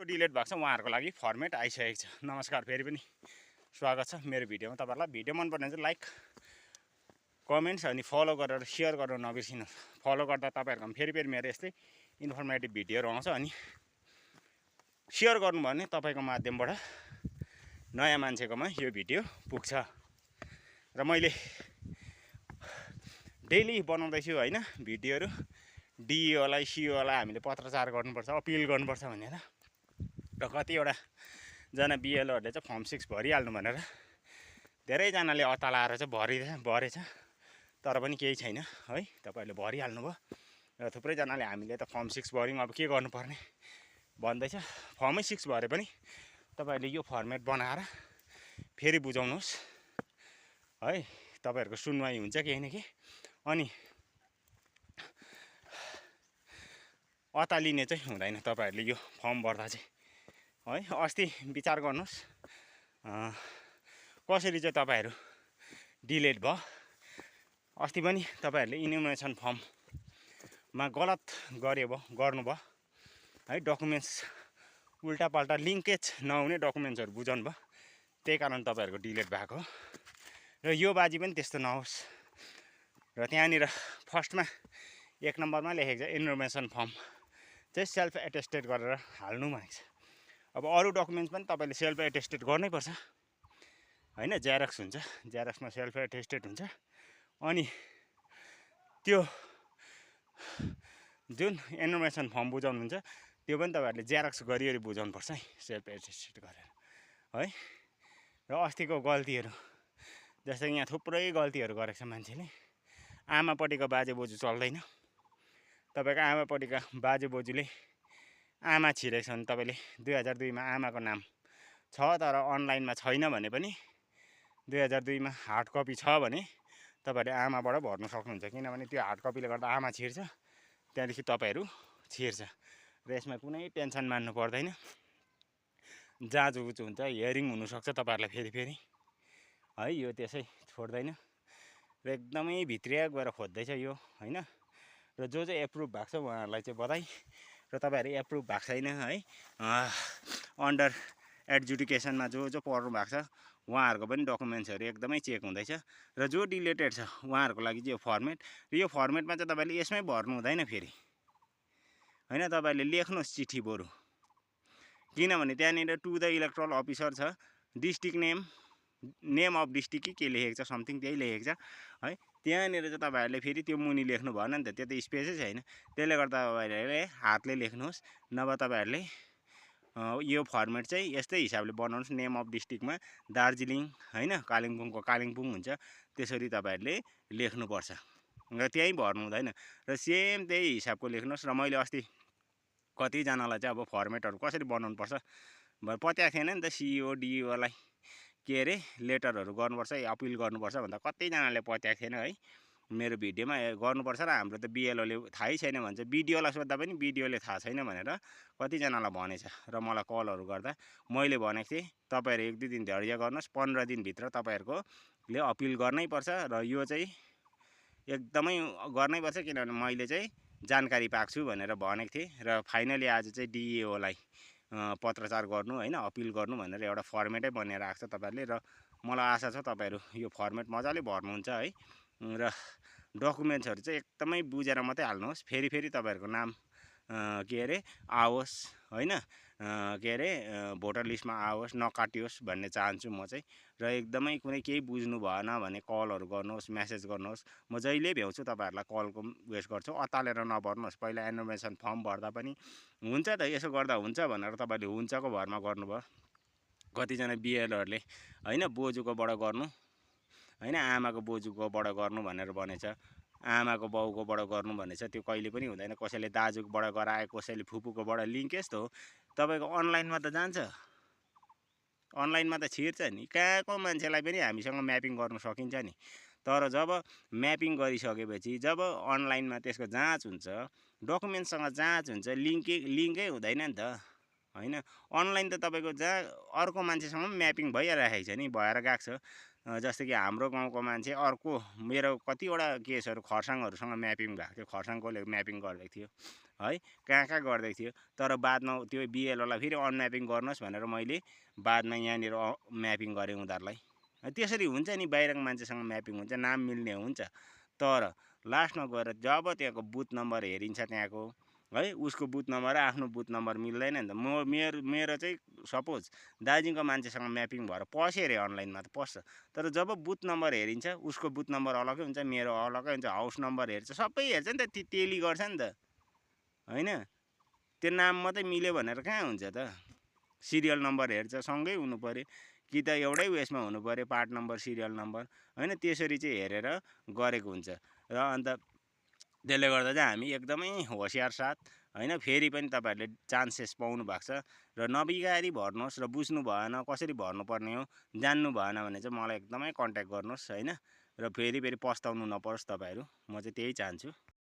Delete भएको छ उहाँहरूको लागि फर्मेट आइसकेको छ। नमस्कार, फेरि पनि स्वागत छ मेरो भिडियोमा। तपाईँहरूलाई भिडियो मनपर्ने चाहिँ लाइक कमेन्ट्स अनि फलो गरेर सेयर गरेर नबिर्सिनु। फलो गर्दा तपाईँहरूकोमा फेरि मेरो यस्तै इन्फर्मेटिभ भिडियोहरू आउँछ। अनि सेयर गर्नुभयो भने तपाईँको माध्यमबाट नयाँ मान्छेकोमा यो भिडियो पुग्छ। र मैले डेली बनाउँदैछु होइन भिडियोहरू। डिओलाई सिओलाई हामीले पत्रचार गर्नुपर्छ, अपिल गर्नुपर्छ भनेर। र कतिवटा बिएलओहरूले चाहिँ फर्म 6 भरिहाल्नु भनेर धेरैजनाले अतालाएर चाहिँ भरेछ, तर पनि केही छैन है। तपाईँहरूले भरिहाल्नु भयो र थुप्रैजनाले हामीले त फर्म 6 भर्यौँ, अब के गर्नुपर्ने भन्दैछ। फर्मै 6 भरे पनि तपाईँहरूले यो फर्मेट बनाएर फेरि बुझाउनुहोस् है। तपाईँहरूको सुनवाई हुन्छ केही न केही। अनि अतालिने चाहिँ हुँदैन तपाईँहरूले यो फर्म भर्दा चाहिँ है। अस्ति विचार गर्नुहोस् कसरी चाहिँ तपाईँहरू डिलेट भयो। अस्ति पनि तपाईँहरूले इन्युमरेसन फर्ममा गलत गर्नुभयो है। डकुमेन्ट्स उल्टापाल्टा लिङ्केज नहुने डकुमेन्ट्सहरू बुझाउनु भयो, त्यही कारण तपाईँहरूको डिलेट भएको। र यो बाजी पनि त्यस्तो नहोस्। र त्यहाँनिर फर्स्टमा 1 नम्बरमा लेखेको छ इन्फर्मेसन फर्म चाहिँ सेल्फ एटेस्टेड गरेर हाल्नु भनेको छ। अब अरू डकुमेन्ट्स पनि तपाईँले सेल्फ एटेस्टेड गर्नैपर्छ होइन। जेरक्स हुन्छ, जेरक्समा सेल्फ एटेस्टेड हुन्छ। अनि त्यो जुन इन्फर्मेसन फर्म बुझाउनुहुन्छ त्यो पनि तपाईँहरूले जेरक्स गरी बुझाउनुपर्छ है, सेल्फ एटेस्टेड गरेर है। र अस्तिको गल्तीहरू जस्तै यहाँ थुप्रै गल्तीहरू गरेको छ मान्छेले। आमापट्टिको बाजे बोजू चल्दैन। तपाईँको आमापट्टिका बाजे बोजूले आमा छिरेको छ भने तपाईँले 2002 मा आमाको नाम छ तर अनलाइनमा छैन भने पनि 2002 मा हार्ड कपी छ भने तपाईँहरूले आमाबाट भर्न सक्नुहुन्छ। किनभने त्यो हार्ड कपीले गर्दा आमा छिर्छ, त्यहाँदेखि तपाईँहरू छिर्छ। र यसमा कुनै टेन्सन मान्नु पर्दैन। जाँच हुन्छ, हियरिङ हुनसक्छ तपाईँहरूलाई फेरि है। यो त्यसै छोड्दैन र एकदमै भित्रिया गएर खोज्दैछ यो होइन। र जो चाहिँ एप्रुभ भएको छ उहाँहरूलाई चाहिँ बधाई। र तपाईँहरू एप्रुभ भएको छैन है, अन्डर एडजुडिकेसनमा जो पर्नु भएको छ उहाँहरूको पनि डकुमेन्ट्सहरू एकदमै चेक हुँदैछ। र जो डिलेटेड छ उहाँहरूको लागि चाहिँ यो फर्मेट, र यो फर्मेटमा चाहिँ तपाईँले यसमै भर्नु हुँदैन फेरि होइन। तपाईँहरूले लेख्नुहोस् चिठी बरु, किनभने त्यहाँनिर टु द इलेक्ट्रल अफिसर छ, डिस्ट्रिक्ट नेम अफ डिस्ट्रिक्ट के लेखेको छ समथिङ त्यही लेखेको छ है। त्यहाँनिर चाहिँ तपाईँहरूले फेरि त्यो मुनि लेख्नु भएन नि त, त्यो त स्पेसै छैन। त्यसले गर्दा तपाईँहरूले हातले लेख्नुहोस्, नभए तपाईँहरूले यो फर्मेट चाहिँ यस्तै हिसाबले बनाउनुहोस्। नेम अफ डिस्ट्रिक्टमा दार्जिलिङ होइन, कालिम्पोङको कालिम्पोङ हुन्छ, त्यसरी तपाईँहरूले लेख्नुपर्छ र त्यहीँ भर्नु हुँदैन। र सेम त्यही हिसाबको लेख्नुहोस्। र मैले अस्ति कतिजनालाई चाहिँ अब फर्मेटहरू कसरी बनाउनुपर्छ पत्याएको थिएन नि त। सिइओ डिइओलाई के अरे लेटरहरू गर्नुपर्छ, अपिल गर्नुपर्छ भन्दा कतिजनाले पत्याएको थिएन है। मेरो भिडियोमा गर्नुपर्छ र हाम्रो त बिएलओले थाहै छैन भन्छ। बिडिओलाई सोद्धा पनि बिडिओले थाहा छैन भनेर कतिजनालाई भनेछ। र मलाई कलहरू गर्दा मैले भनेको थिएँ तपाईँहरू 1-2 दिन धैर्य गर्नुहोस्, 15 दिनभित्र तपाईँहरूकोले अपिल गर्नैपर्छ। र यो चाहिँ एकदमै गर्नैपर्छ, किनभने मैले चाहिँ जानकारी पाएको छु भनेर भनेको थिएँ। र फाइनली आज चाहिँ डिइओलाई पत्रचार गर्नु होइन, अपिल गर्नु भनेर एउटा फर्मेटै बनेर आएको छ तपाईँहरूले। र मलाई आशा छ तपाईँहरू यो फर्मेट मजाले भर्नुहुन्छ है। र डकुमेन्ट्सहरू चाहिँ एकदमै बुझेर मात्रै हाल्नुहोस्। फेरि तपाईँहरूको नाम के अरे आओस् होइन, के अरे भोटर लिस्टमा आओस्, नकाटियोस् भन्ने चाहन्छु म चाहिँ। र एकदमै कुनै केही बुझ्नु भएन भने कलहरू गर्नुहोस्, मेसेज गर्नुहोस्। म जहिले भ्याउँछु तपाईँहरूलाई कलको वेस्ट गर्छु। अतालेर नभर्नुहोस्। पहिला इन्फर्मेसन फर्म भर्दा पनि हुन्छ त, यसो गर्दा हुन्छ भनेर तपाईँले हुन्छको भरमा गर्नुभयो। कतिजना बिएलओहरूले होइन बोजूकोबाट गर्नु होइन, आमाको बोजूकोबाट गर्नु भनेर भनेछ, आमाको बाउकोबाट गर्नु भनेछ। त्यो कहिले पनि हुँदैन। कसैले दाजुकोबाट गराए, कसैले फुपूकोबाट। लिङ्केज त हो तपाईँको अनलाइनमा त जान्छ, अनलाइनमा त छिर्छ नि। कहाँको मान्छेलाई पनि हामीसँग म्यापिङ गर्नु सकिन्छ नि। तर जब म्यापिङ गरिसकेपछि जब अनलाइनमा त्यसको जाँच हुन्छ, डकुमेन्टसँग जाँच हुन्छ, लिङ्कै हुँदैन नि त होइन। अनलाइन त तपाईँको जहाँ अर्को मान्छेसँग पनि म्यापिङ भइरहेको छ नि, भएर गएको छ। जस्तै कि हाम्रो गाउँको मान्छे अर्को मेरो कतिवटा केसहरू खरसाङहरूसँग म्यापिङ भएको थियो, खरसाङकोले म्यापिङ गरिदिएको थियो है, कहाँ कहाँ गर्दै थियो। तर बादमा त्यो बिएलओलाई फेरि अनम्यापिङ गर्नुहोस् भनेर मैले बादमा यहाँनिर म्यापिङ गरेँ उनीहरूलाई। त्यसरी हुन्छ नि, बाहिरको मान्छेसँग म्यापिङ हुन्छ, नाम मिल्ने हुन्छ। तर लास्टमा गएर जब त्यहाँको बुथ नम्बर हेरिन्छ त्यहाँको, है, उसको बुथ नम्बर र आफ्नो बुथ नम्बर मिल्दैन नि त। मेरो चाहिँ सपोज दार्जिलिङको मान्छेसँग म्यापिङ भएर पस्यो अरे, अनलाइनमा त पस्छ, तर जब बुथ नम्बर हेरिन्छ उसको बुथ नम्बर अलग्गै हुन्छ, मेरो अलग्गै हुन्छ, हाउस नम्बर हेर्छ, सबै हेर्छ नि त, टेली गर्छ नि त, होइन। त्यो नाम मात्रै मिल्यो भनेर कहाँ हुन्छ त। सिरियल नम्बर हेर्छ, सँगै हुनु पऱ्यो, कि त एउटै उयसमा हुनु पऱ्यो, पार्ट नम्बर सिरियल नम्बर, होइन। त्यसरी चाहिँ हेरेर गरेको हुन्छ। र अन्त त्यसले गर्दा चाहिँ हामी एकदमै होसियार साथ, होइन, फेरि पनि तपाईँहरूले चान्सेस पाउनु भएको छ। र नबिगारी भर्नुहोस्, र बुझ्नु भएन कसरी भर्नुपर्ने हो, जान्नु भएन भने चाहिँ मलाई एकदमै कन्ट्याक्ट गर्नुहोस्, होइन। र फेरि पस्ताउनु नपरोस् तपाईँहरू, म चाहिँ त्यही चाहन्छु।